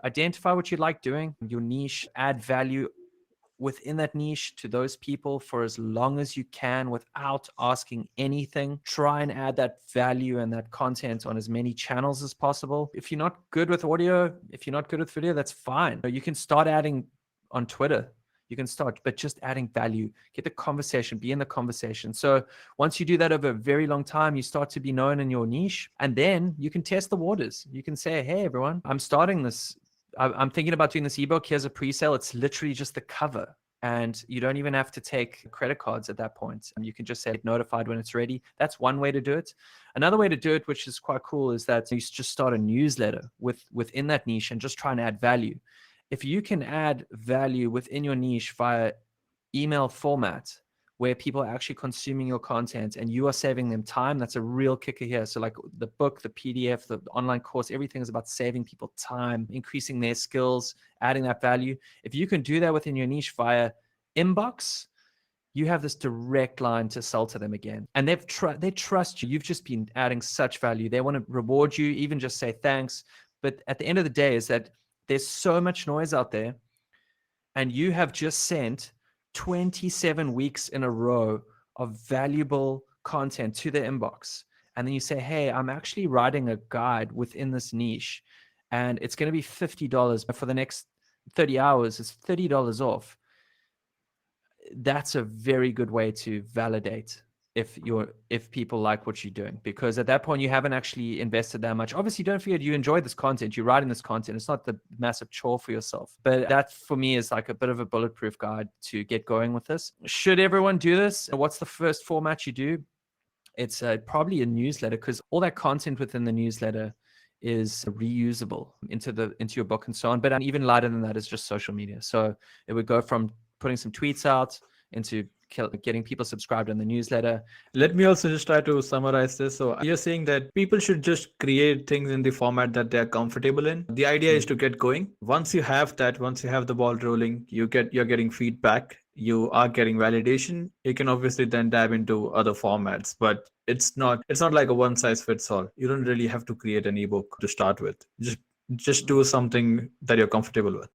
Identify what you like doing, your niche, add value within that niche to those people for as long as you can without asking anything. Try and add that value and that content on as many channels as possible. If you're not good with audio, if you're not good with video, that's fine. You can start adding on Twitter. You can start, but just adding value, get the conversation, be in the conversation. So once you do that over a very long time, you start to be known in your niche, and then you can test the waters. You can say, hey, everyone, I'm starting this. I'm thinking about doing this ebook. Here's a pre-sale. It's literally just the cover. And you don't even have to take credit cards at that point. You can just say get notified when it's ready. That's one way to do it. Another way to do it, which is quite cool, is that you just start a newsletter within that niche and just try and add value. If you can add value within your niche via email format, where people are actually consuming your content and you are saving them time, that's a real kicker here. So like the book, the PDF, the online course, everything is about saving people time, increasing their skills, adding that value. If you can do that within your niche via inbox, you have this direct line to sell to them again. And they trust you. You've just been adding such value. They want to reward you, even just say thanks. But at the end of the day is that there's so much noise out there, and you have just sent 27 weeks in a row of valuable content to their inbox. And then you say, hey, I'm actually writing a guide within this niche, and it's going to be $50 for the next 30 hours. It's $30 off. That's a very good way to validate if people like what you're doing, because at that point you haven't actually invested that much. Obviously, don't forget, you enjoy this content, you're writing this content. It's not the massive chore for yourself, but that for me is like a bit of a bulletproof guide to get going with this. Should everyone do this? What's the first format you do? It's probably a newsletter, because all that content within the newsletter is reusable into your book and so on. But even lighter than that is just social media. So it would go from putting some tweets out into getting people subscribed in the newsletter. Let me also just try to summarize this. So you're saying that people should just create things in the format that they're comfortable in. The idea is to get going. Once you have that, once you have the ball rolling, you're getting feedback, you are getting validation. You can obviously then dive into other formats, but it's not like a one size fits all. You don't really have to create an ebook to start with. Just do something that you're comfortable with.